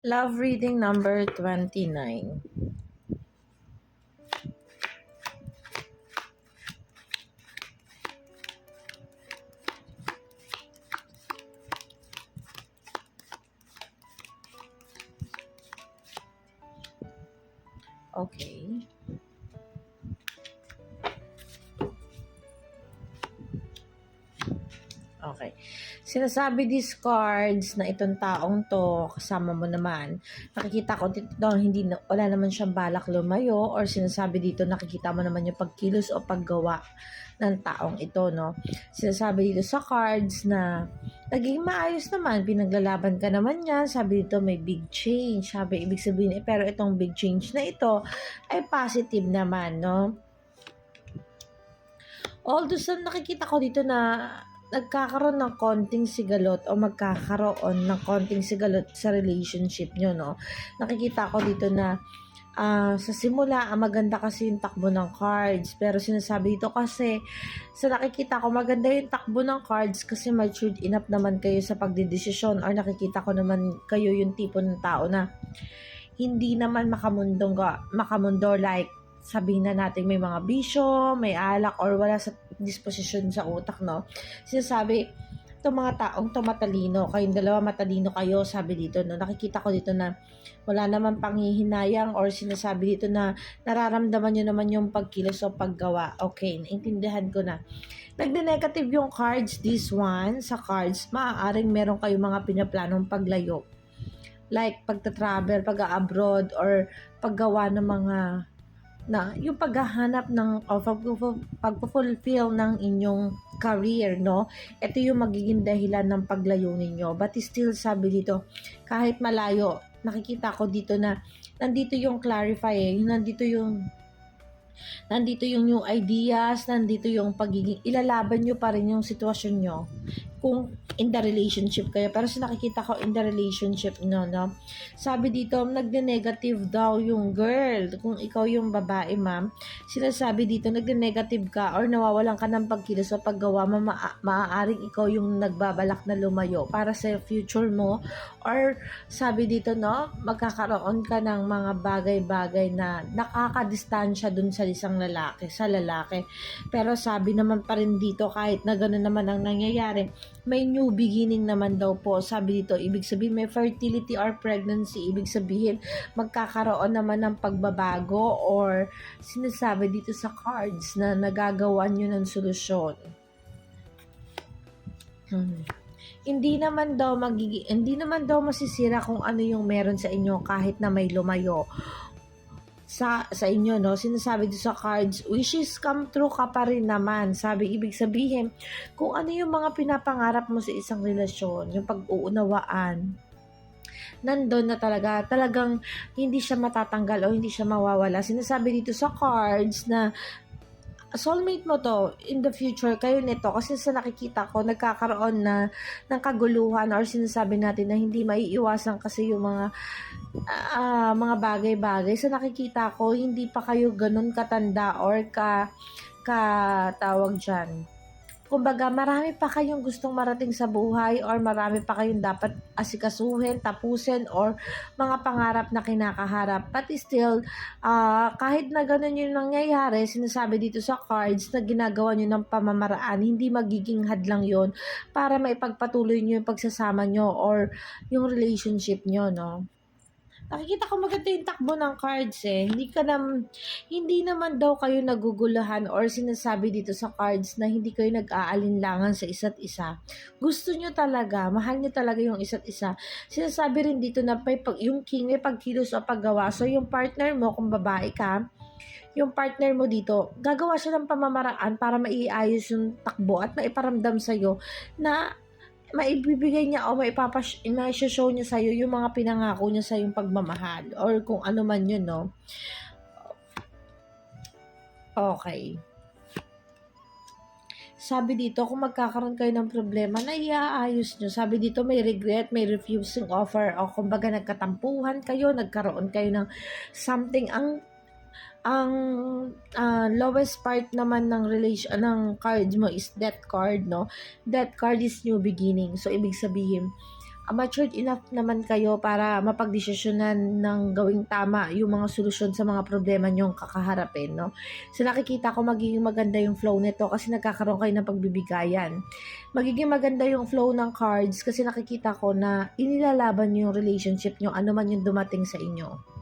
Love reading number 29. Okay. Okay. Sinasabi these cards na itong taong to, kasama mo naman, nakikita ko dito, wala naman siyang balak lumayo, or sinasabi dito, nakikita mo naman yung pagkilos o paggawa ng taong ito, no? Sinasabi dito sa cards na naging maayos naman, pinaglalaban ka naman niya, sabi dito may big change, sabi ibig sabihin, pero itong big change na ito ay positive naman, no? Although sa nakikita ko dito na nagkakaroon ng konting sigalot o magkakaroon ng konting sigalot sa relationship nyo, no? Nakikita ko dito na sa simula, maganda kasi yung takbo ng cards. Pero sinasabi dito kasi, sa nakikita ko, maganda yung takbo ng cards kasi matured enough naman kayo sa pagdidesisyon, or nakikita ko naman kayo yung tipo ng tao na hindi naman makamundo, like sabihin na natin may mga bisyo, may alak, or wala sa disposisyon sa utak, no? Sinasabi, itong mga taong to matalino, kayong dalawa matalino kayo, sabi dito, no? Nakikita ko dito na wala naman panghihinayang, or sinasabi dito na nararamdaman nyo naman yung pagkilos o paggawa. Okay, naintindihan ko na. Nagde-negative yung cards, this one, sa cards, maaaring meron kayong mga pinaplanong paglayo. Like, pagta-travel, pag-abroad, or paggawa ng mga yung paghahanap ng o pag-fulfill ng inyong career, no? Ito yung magiging dahilan ng paglayo ninyo. But still, sabi dito, kahit malayo, nakikita ko dito na nandito yung clarify, nandito yung new ideas, nandito yung pagiging, ilalaban nyo pa rin yung sitwasyon nyo kung in the relationship kayo. Pero sa nakikita ko in the relationship no, sabi dito, nagne-negative daw yung girl. Kung ikaw yung babae, ma'am, sinasabi dito, nagne-negative ka or nawawalan ka ng pagkilos o paggawa mo, maaaring ikaw yung nagbabalak na lumayo para sa future mo, or sabi dito, no, magkakaroon ka ng mga bagay-bagay na nakakadistansya dun sa isang lalaki, Pero sabi naman pa rin dito, kahit na gano'n naman ang nangyayari, may new beginning naman daw po. Sabi dito, ibig sabihin may fertility or pregnancy, ibig sabihin magkakaroon naman ng pagbabago, or sinasabi dito sa cards na nagagawa nyo ng solusyon. Hindi naman daw masisira kung ano yung meron sa inyo kahit na may lumayo sa inyo, no? Sinasabi dito sa cards, wishes come true ka pa rin naman. Sabi, ibig sabihin, kung ano yung mga pinapangarap mo sa isang relasyon, yung pag-uunawaan, nandun na talagang hindi siya matatanggal o hindi siya mawawala. Sinasabi dito sa cards na soulmate mo to in the future, kayo nito, kasi sa nakikita ko nagkakaroon na ng kaguluhan, or sinasabi natin na hindi maiiwasan kasi yung mga bagay-bagay. Sa nakikita ko, hindi pa kayo ganun katanda or tawag dyan. Kumbaga, marami pa kayong gustong marating sa buhay, or marami pa kayong dapat asikasuhin, tapusin, or mga pangarap na kinakaharap. But still, kahit na ganun yung nangyayari, sinasabi dito sa cards na ginagawa nyo ng pamamaraan, hindi magiging hadlang yon para maipagpatuloy nyo yung pagsasama nyo or yung relationship nyo, no? Nakikita ko maganda yung takbo ng cards eh. Hindi naman daw kayo naguguluhan, or sinasabi dito sa cards na hindi kayo nag-aalinlangan sa isa't isa. Gusto nyo talaga, mahal nyo talaga yung isa't isa. Sinasabi rin dito na yung king may pagkilos o paggawa. So yung partner mo, kung babae ka, yung partner mo dito, gagawa siya ng pamamaraan para maiayos yung takbo at maiparamdam sa'yo na maibibigay niya o show niya sa'yo yung mga pinangako niya sa yung pagmamahal, or kung ano man yun, no? Okay. Sabi dito, kung magkakaroon kayo ng problema, na iaayos nyo. Sabi dito, may regret, may refusing offer, o kumbaga nagkatampuhan kayo, nagkaroon kayo ng something. Ang lowest part naman ng card mo is death card, no? Death card is new beginning. So, ibig sabihin, matured enough naman kayo para mapagdesisyonan ng gawing tama yung mga solusyon sa mga problema nyong kakaharapin, no? So nakikita ko magiging maganda yung flow nito kasi nagkakaroon kayo ng pagbibigayan. Magiging maganda yung flow ng cards kasi nakikita ko na inilalaban yung relationship nyo, ano man yung dumating sa inyo.